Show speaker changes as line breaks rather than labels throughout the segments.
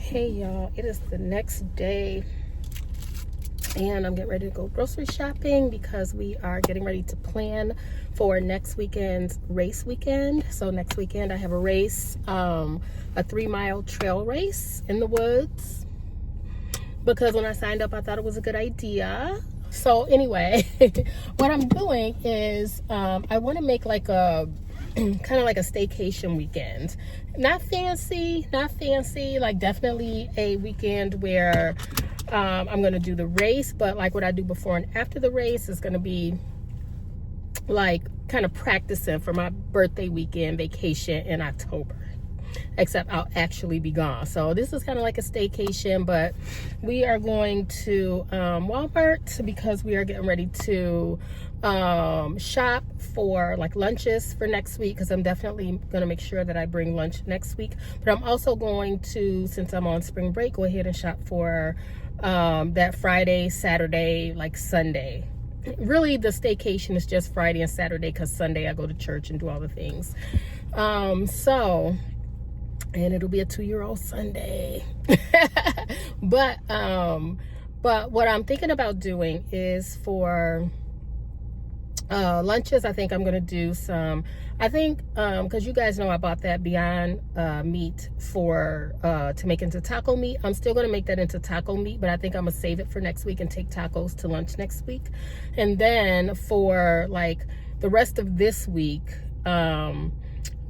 Hey y'all, it is the next day and I'm getting ready to go grocery shopping because we are getting ready to plan for next weekend's race weekend. So next weekend I have a race, a 3-mile trail race in the woods, because when I signed up I thought it was a good idea. So anyway, what I'm doing is I want to make like a kind of like a staycation weekend. Not fancy, like definitely a weekend where I'm going to do the race, but like what I do before and after the race is going to be like kind of practicing for my birthday weekend vacation in October. Except I'll actually be gone. So this is kind of like a staycation, but we are going to Walmart because we are getting ready to shop for like lunches for next week, because I'm definitely going to make sure that I bring lunch next week. But I'm also going to, since I'm on spring break, go ahead and shop for that Friday, Saturday, like Sunday. Really the staycation is just Friday and Saturday, because Sunday I go to church and do all the things. And it'll be a 2-year-old Sunday. but what I'm thinking about doing is for lunches, I think I'm gonna do some, because you guys know I bought that Beyond meat for to make into taco meat. I'm still gonna make that into taco meat, but I think I'm gonna save it for next week and take tacos to lunch next week. And then for like the rest of this week,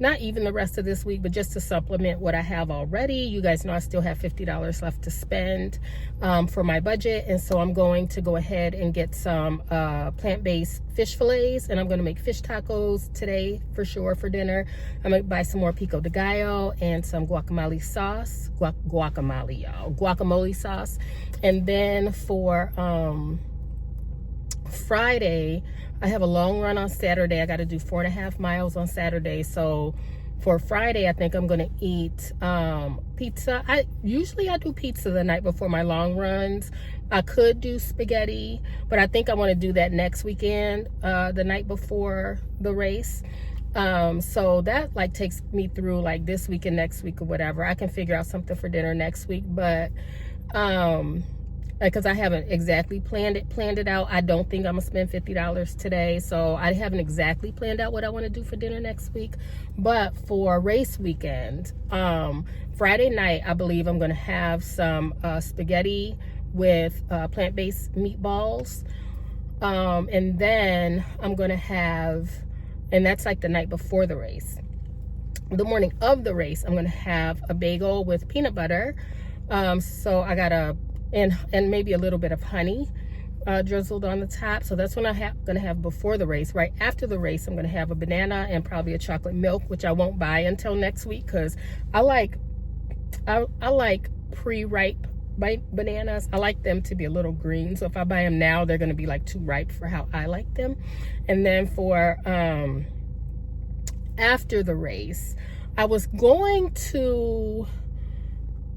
not even the rest of this week, but just to supplement what I have already. You guys know I still have $50 left to spend for my budget. And so I'm going to go ahead and get some plant-based fish fillets, and I'm going to make fish tacos today for sure for dinner. I'm going to buy some more pico de gallo and some guacamole sauce. Guacamole, y'all. Guacamole sauce. And then for Friday, I have a long run on Saturday. I got to do 4.5 miles on Saturday. So for Friday, I think I'm going to eat pizza. I usually do pizza the night before my long runs. I could do spaghetti, but I think I want to do that next weekend, the night before the race. So that like takes me through like this week and next week or whatever. I can figure out something for dinner next week, but because I haven't exactly planned it out. I don't think I'm gonna spend $50 today, so I haven't exactly planned out what I want to do for dinner next week. But for race weekend, Friday night, I believe I'm gonna have some spaghetti with plant-based meatballs, and then I'm gonna have, and that's like the night before the race. The morning of the race, I'm gonna have a bagel with peanut butter. So I got and maybe a little bit of honey drizzled on the top. So that's what I'm gonna have before the race. Right after the race, I'm gonna have a banana and probably a chocolate milk, which I won't buy until next week, because I like pre-ripe bananas. I like them to be a little green, so if I buy them now, they're gonna be like too ripe for how I like them. And then for after the race, I was going to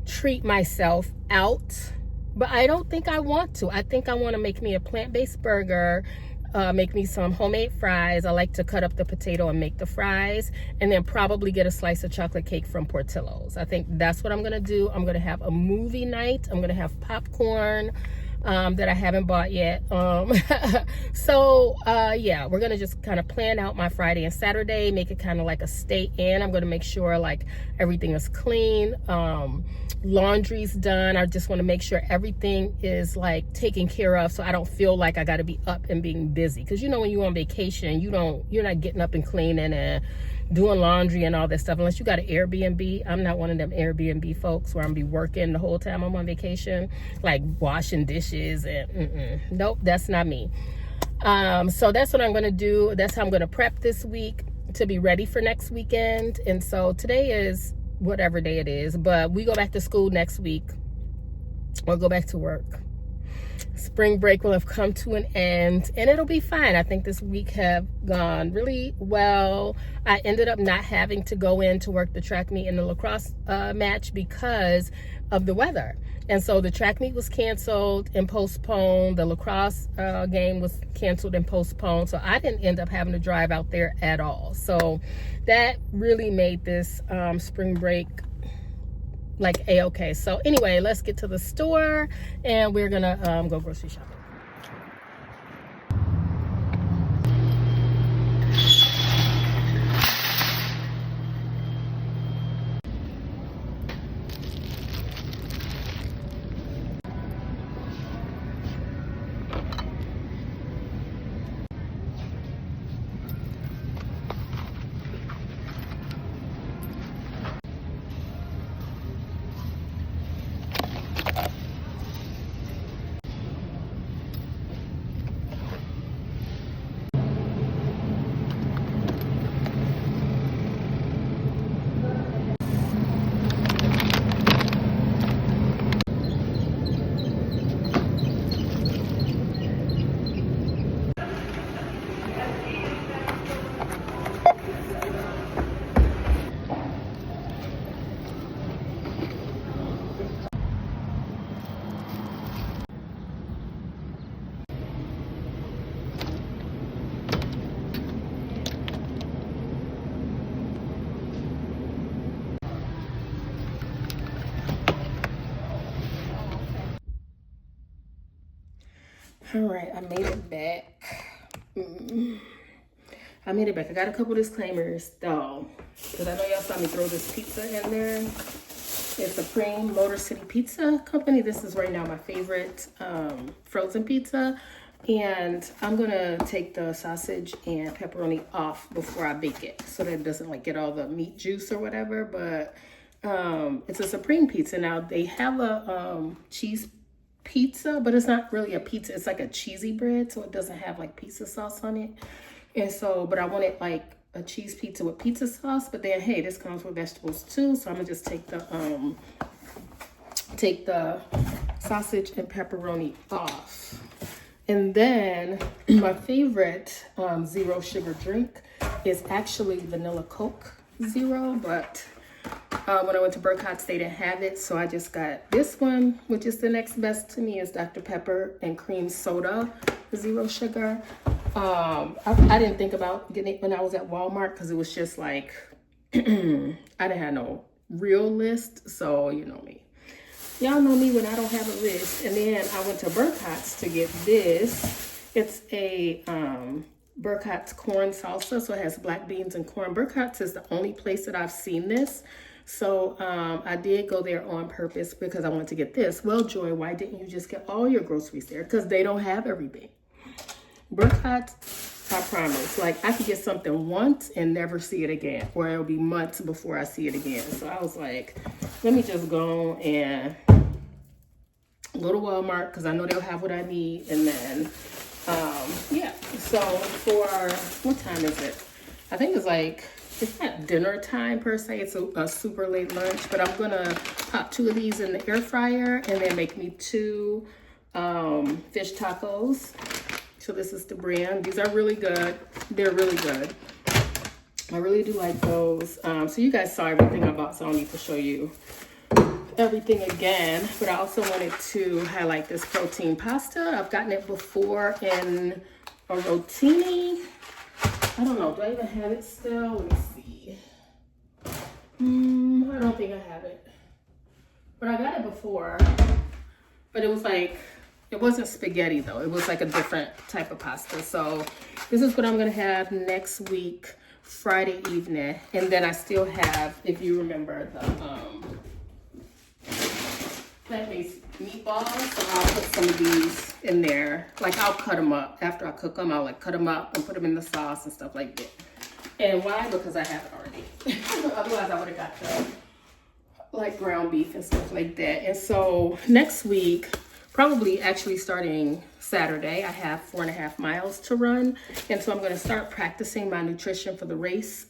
treat myself out, but I don't think I want to. I think I want to make me a plant-based burger, make me some homemade fries. I like to cut up the potato and make the fries, and then probably get a slice of chocolate cake from Portillo's. I think that's what I'm going to do. I'm going to have a movie night. I'm going to have popcorn that I haven't bought yet. So yeah, we're going to just kind of plan out my Friday and Saturday, make it kind of like a stay in. I'm going to make sure like everything is clean. Laundry's done. I just want to make sure everything is like taken care of, so I don't feel like I got to be up and being busy. Because you know, when you're on vacation, you're not getting up and cleaning and doing laundry and all that stuff unless you got an Airbnb. I'm not one of them Airbnb folks where I'm be working the whole time I'm on vacation, like washing dishes and nope, that's not me. So that's what I'm gonna do. That's how I'm gonna prep this week to be ready for next weekend. And so today is whatever day it is, but we go back to school next week or go back to work. Spring break will have come to an end and it'll be fine. I think this week have gone really well. I ended up not having to go in to work the track meet and the lacrosse match because of the weather. And so the track meet was canceled and postponed. The lacrosse game was canceled and postponed. So I didn't end up having to drive out there at all. So that really made this spring break like a-okay. So anyway, let's get to the store and we're gonna go grocery shopping. All right, I made it back. I made it back. I got a couple disclaimers though, because I know y'all saw me throw this pizza in there. It's Supreme Motor City Pizza Company. This is right now my favorite frozen pizza. And I'm gonna take the sausage and pepperoni off before I bake it so that it doesn't like get all the meat juice or whatever. But it's a Supreme pizza. Now they have a cheese pizza, but it's not really a pizza. It's like a cheesy bread, so it doesn't have like pizza sauce on it. And so, but I wanted like a cheese pizza with pizza sauce, but then hey, this comes with vegetables too. So I'm gonna just take the sausage and pepperoni off. And then my favorite zero sugar drink is actually vanilla Coke Zero, but when I went to Burkhart's, they didn't have it, so I just got this one, which is the next best to me, is Dr. Pepper and Cream Soda, zero sugar. I didn't think about getting it when I was at Walmart because it was just like, I didn't have no real list, so you know me. Y'all know me when I don't have a list. And then I went to Burkhart's to get this. It's a Burkhart's corn salsa, so it has black beans and corn. Burkhart's is the only place that I've seen this. So I did go there on purpose because I wanted to get this. Well, Joy, why didn't you just get all your groceries there? Because they don't have everything. Burkhart's, I promise, like I could get something once and never see it again, or it'll be months before I see it again. So I was like, let me just go and go to Walmart because I know they'll have what I need. And then, yeah, so for, what time is it? I think it's like, it's not dinner time per se, it's a super late lunch, but I'm gonna pop 2 of these in the air fryer and then make me 2 fish tacos. So this is the brand. These are really good. They're really good. I really do like those. So you guys saw everything I bought, so I don't need to show you everything again. But I also wanted to highlight this protein pasta. I've gotten it before in a rotini. I don't know, do I even have it still? Let me see. I don't think I have it. But I got it before. But it was like, it wasn't spaghetti though. It was like a different type of pasta. So this is what I'm gonna have next week, Friday evening. And then I still have, if you remember, the plant-based meatballs. So I'll put some of these in there. Like I'll cut them up. After I cook them, I'll like cut them up and put them in the sauce and stuff like that. And why? Because I have it already. Otherwise I would have got the like ground beef and stuff like that. And so next week, probably actually starting Saturday, I have 4.5 miles to run. And so I'm gonna start practicing my nutrition for the race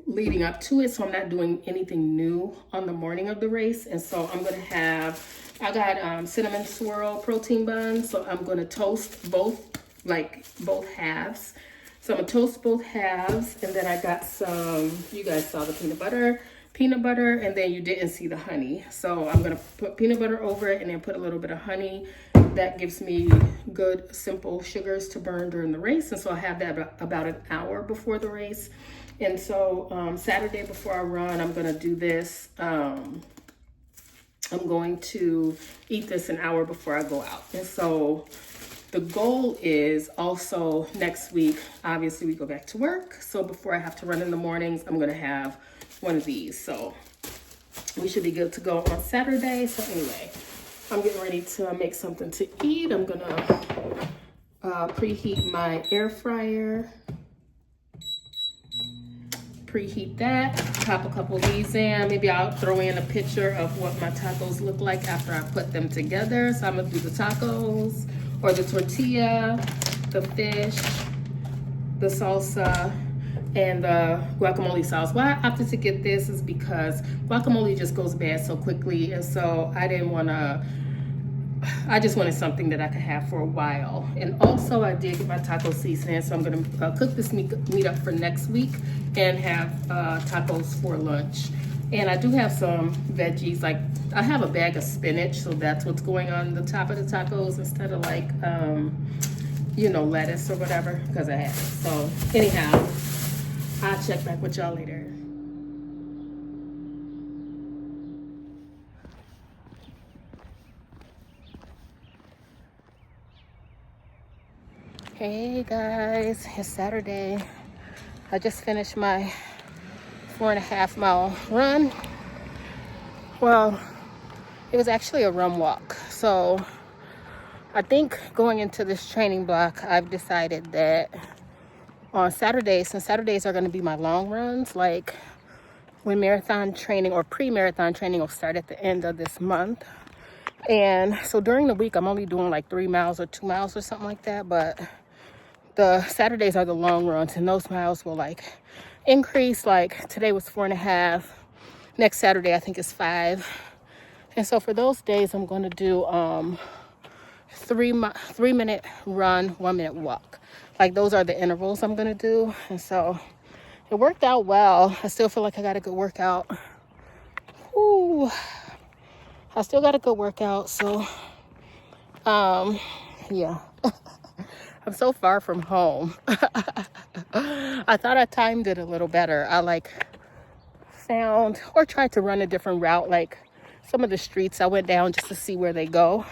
leading up to it. So I'm not doing anything new on the morning of the race. And so I'm gonna have, I got cinnamon swirl protein buns. So I'm gonna toast both halves. So I'm gonna toast both halves. And then I got some, you guys saw the peanut butter, and then you didn't see the honey. So I'm gonna put peanut butter over it and then put a little bit of honey. That gives me good, simple sugars to burn during the race. And so I have that about an hour before the race. And so Saturday before I run, I'm gonna do this. I'm going to eat this an hour before I go out. And so the goal is also next week, obviously we go back to work. So before I have to run in the mornings, I'm gonna have one of these. So we should be good to go on Saturday. So anyway, I'm getting ready to make something to eat. I'm gonna preheat my air fryer. Preheat that, pop a couple of these in. Maybe I'll throw in a picture of what my tacos look like after I put them together. So I'm gonna do the tacos or the tortilla, the fish, the salsa, and the guacamole sauce. Why I opted to get this is because guacamole just goes bad so quickly, and so I just wanted something that I could have for a while. And also I did get my taco seasoning, so I'm gonna cook this meat up for next week and have tacos for lunch. And I do have some veggies, like I have a bag of spinach, so that's what's going on the top of the tacos instead of like, you know, lettuce or whatever, because I have it. So anyhow, I'll check back with y'all later. Hey guys, it's Saturday. I just finished my 4.5 mile run. Well, it was actually a run walk. So I think going into this training block, I've decided that on Saturdays, since Saturdays are going to be my long runs, like when marathon training or pre-marathon training will start at the end of this month. And so during the week, I'm only doing like 3 miles or 2 miles or something like that. But the Saturdays are the long runs, and those miles will like increase. Like today was 4.5. Next Saturday, I think is 5. And so for those days, I'm going to do 3-minute run, 1-minute walk. Like those are the intervals I'm going to do. And so it worked out well. I still feel like I got a good workout. Ooh, I still got a good workout. So, yeah. I'm so far from home. I thought I timed it a little better. I like found or tried to run a different route. Like some of the streets I went down just to see where they go.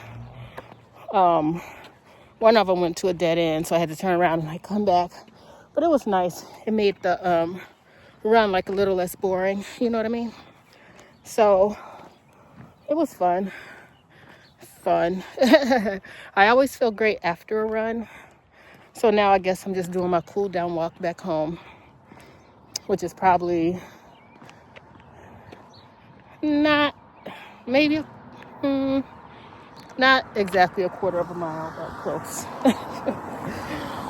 One of them went to a dead end, so I had to turn around and like come back. But it was nice. It made the run like a little less boring. You know what I mean? So it was fun. I always feel great after a run. So now I guess I'm just doing my cool down walk back home, which is probably not, maybe, not exactly a 1/4 mile, but close.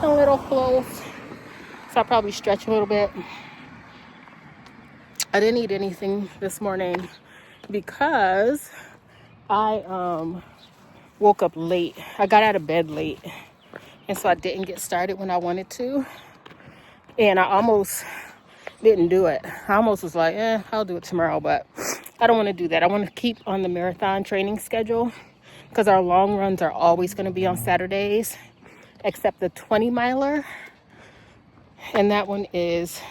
A little close. So I'll probably stretch a little bit. I didn't eat anything this morning because I woke up late. I got out of bed late. And so I didn't get started when I wanted to. And I almost didn't do it. I almost was like, I'll do it tomorrow. But I don't want to do that. I want to keep on the marathon training schedule because our long runs are always going to be on Saturdays, except the 20-miler. And that one is,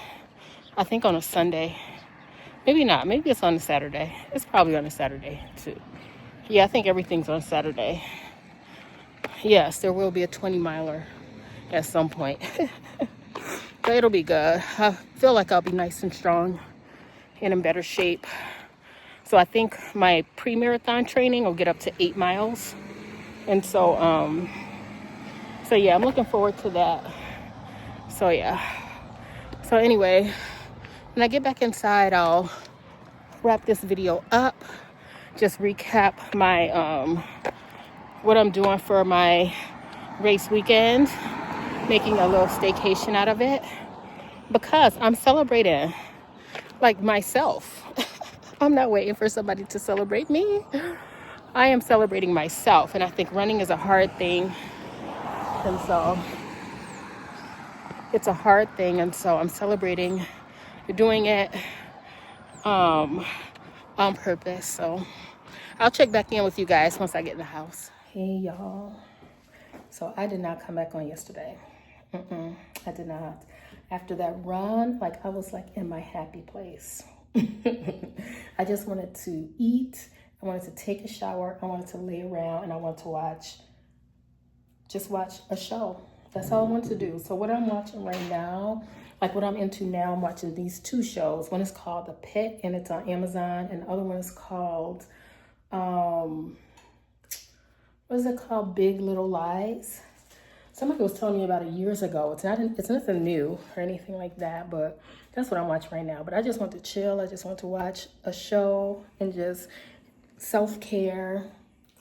I think, on a Sunday. Maybe not. Maybe it's on a Saturday. It's probably on a Saturday, too. Yeah, I think everything's on Saturday. Yes, there will be a 20-miler at some point. But it'll be good. I feel like I'll be nice and strong and in better shape. So I think my pre-marathon training will get up to 8 miles. And so, yeah, I'm looking forward to that. So, yeah. So anyway, when I get back inside, I'll wrap this video up. Just recap my, what I'm doing for my race weekend, making a little staycation out of it because I'm celebrating like myself. I'm not waiting for somebody to celebrate me. I am celebrating myself, and I think running is a hard thing, and so it's a hard thing, and so I'm celebrating doing it on purpose. So I'll check back in with you guys once I get in the house. Hey y'all. So I did not come back on yesterday. I did not. After that run, like I was like in my happy place. I just wanted to eat. I wanted to take a shower. I wanted to lay around and I wanted to just watch a show. That's all I want to do. So what I'm watching right now, like what I'm into now, I'm watching these two shows. One is called The Pit and it's on Amazon, and the other one is called, what is it called? Big Little Lies. Somebody was telling me about it years ago. It's nothing new or anything like that, but that's what I'm watching right now. But I just want to chill. I just want to watch a show and just self-care,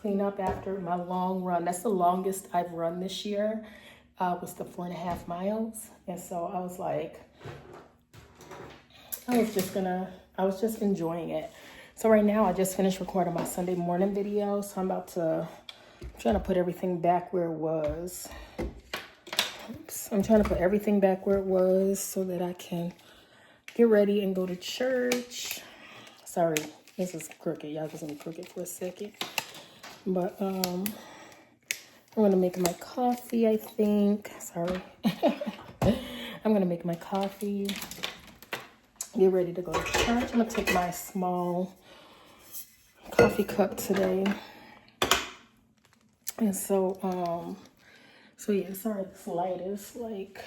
clean up after my long run. That's the longest I've run this year. Was the 4.5 miles. And so I was like, I was just enjoying it. So right now I just finished recording my Sunday morning video. So I'm trying to put everything back where it was. Oops. I'm trying to put everything back where it was so that I can get ready and go to church. Sorry, this is crooked. Y'all just gonna be crooked for a second. But I'm gonna make my coffee, I think. Sorry. I'm gonna make my coffee, get ready to go to church. I'm gonna take my small coffee cup today. And so yeah, sorry, this light is like,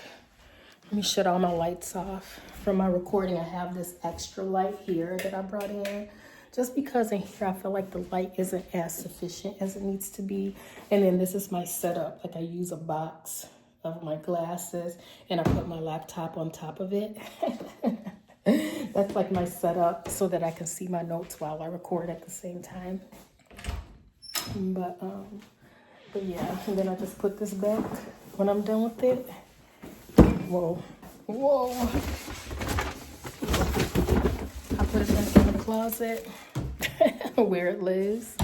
let me shut all my lights off. From my recording, I have this extra light here that I brought in. Just because in here, I feel like the light isn't as sufficient as it needs to be. And then this is my setup. Like I use a box of my glasses and I put my laptop on top of it. That's like my setup so that I can see my notes while I record at the same time. But yeah, and then I just put this back when I'm done with it. Whoa. I put it back in the closet where it lives.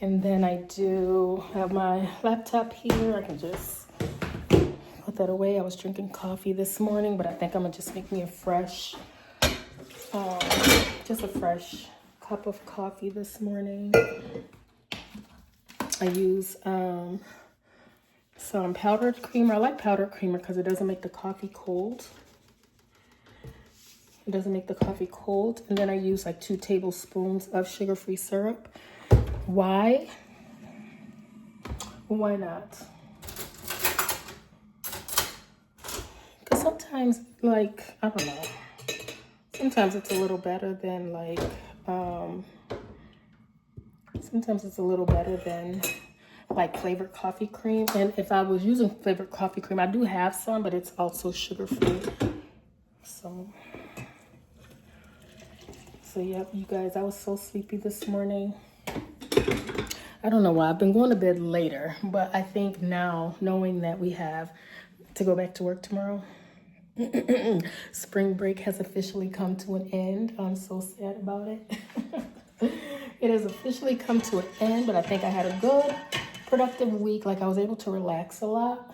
And then I do have my laptop here. I can just put that away. I was drinking coffee this morning, but I think I'm gonna just make me a fresh cup of coffee this morning. I use some powdered creamer. I like powdered creamer because it doesn't make the coffee cold. It doesn't make the coffee cold. And then I use like 2 tablespoons of sugar-free syrup. Why? Why not? Because sometimes, like, I don't know. Sometimes it's a little better than like, flavored coffee cream. And if I was using flavored coffee cream, I do have some, but it's also sugar-free. So yeah, you guys, I was so sleepy this morning. I don't know why. I've been going to bed later, but I think now, knowing that we have to go back to work tomorrow, spring break has officially come to an end. I'm so sad about it. It has officially come to an end, but I think I had a good, productive week. Like I was able to relax a lot.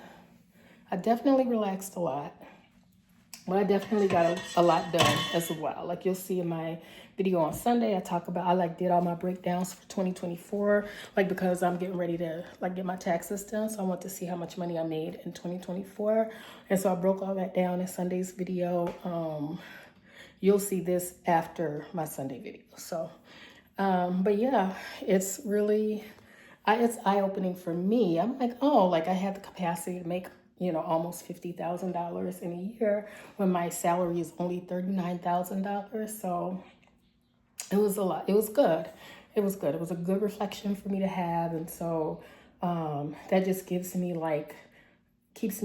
I definitely relaxed a lot. But I definitely got a lot done as well. Like you'll see in my video on Sunday, I did all my breakdowns for 2024, like because I'm getting ready to like get my taxes done. So I want to see how much money I made in 2024. And so I broke all that down in Sunday's video. You'll see this after my Sunday video. So, but yeah, it's really, it's eye-opening for me. I'm like, oh, like I had the capacity to make almost $50,000 in a year when my salary is only $39,000. So it was a lot. It was good. It was good. It was a good reflection for me to have. And so that just keeps me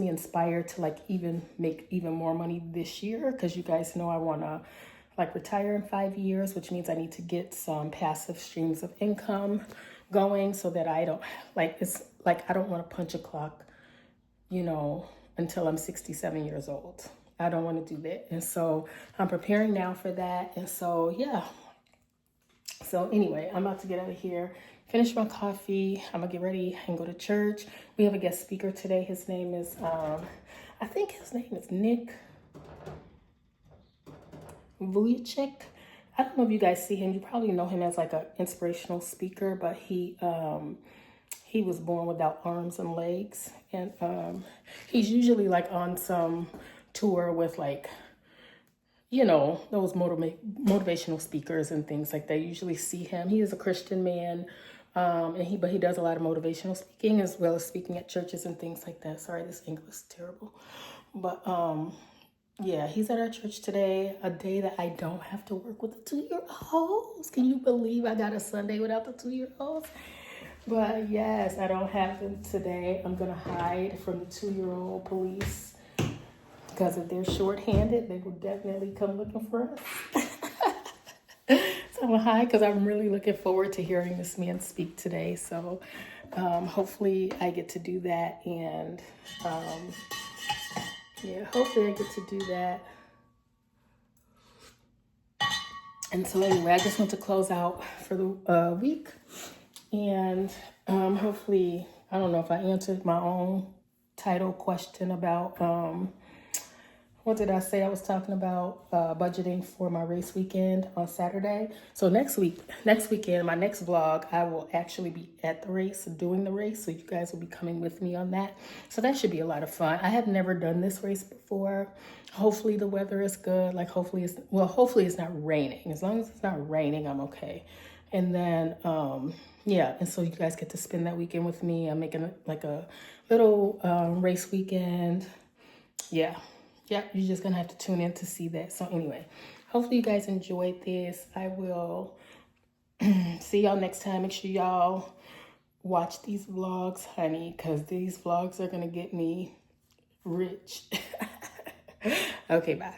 inspired to like even make even more money this year. Cause you guys know I want to like retire in 5 years, which means I need to get some passive streams of income going so that I don't I don't want to punch a clock until I'm 67 years old. I don't want to do that. And so I'm preparing now for that. And so, yeah. So anyway, I'm about to get out of here, finish my coffee. I'm gonna get ready and go to church. We have a guest speaker today. His name is, I think his name is Nick Vujicic. I don't know if you guys see him. You probably know him as like an inspirational speaker, but he was born without arms and legs. And he's usually like on some tour with like, you know, those motivational speakers and things like that. You usually see him. He is a Christian man, but he does a lot of motivational speaking as well as speaking at churches and things like that. Sorry, this English is terrible, but yeah, he's at our church today, a day that I don't have to work with the 2-year-olds. Can you believe I got a Sunday without the 2-year-olds? But yes, I don't have them today. I'm gonna hide from the 2-year-old police because if they're short-handed, they will definitely come looking for us. So I'm gonna hide because I'm really looking forward to hearing this man speak today. So hopefully I get to do that, and yeah, hopefully I get to do that. And so anyway, I just want to close out for the week. And hopefully, I don't know if I answered my own title question about, what did I say? I was talking about budgeting for my race weekend on Saturday. So next weekend, my next vlog, I will actually be at the race, doing the race. So you guys will be coming with me on that. So that should be a lot of fun. I have never done this race before. Hopefully the weather is good. Like hopefully it's not raining. As long as it's not raining, I'm okay. And then, yeah, and so you guys get to spend that weekend with me. I'm making like a little race weekend. Yeah, you're just gonna have to tune in to see that. So anyway, hopefully you guys enjoyed this. I will see y'all next time. Make sure y'all watch these vlogs, honey, because these vlogs are gonna get me rich. Okay, bye.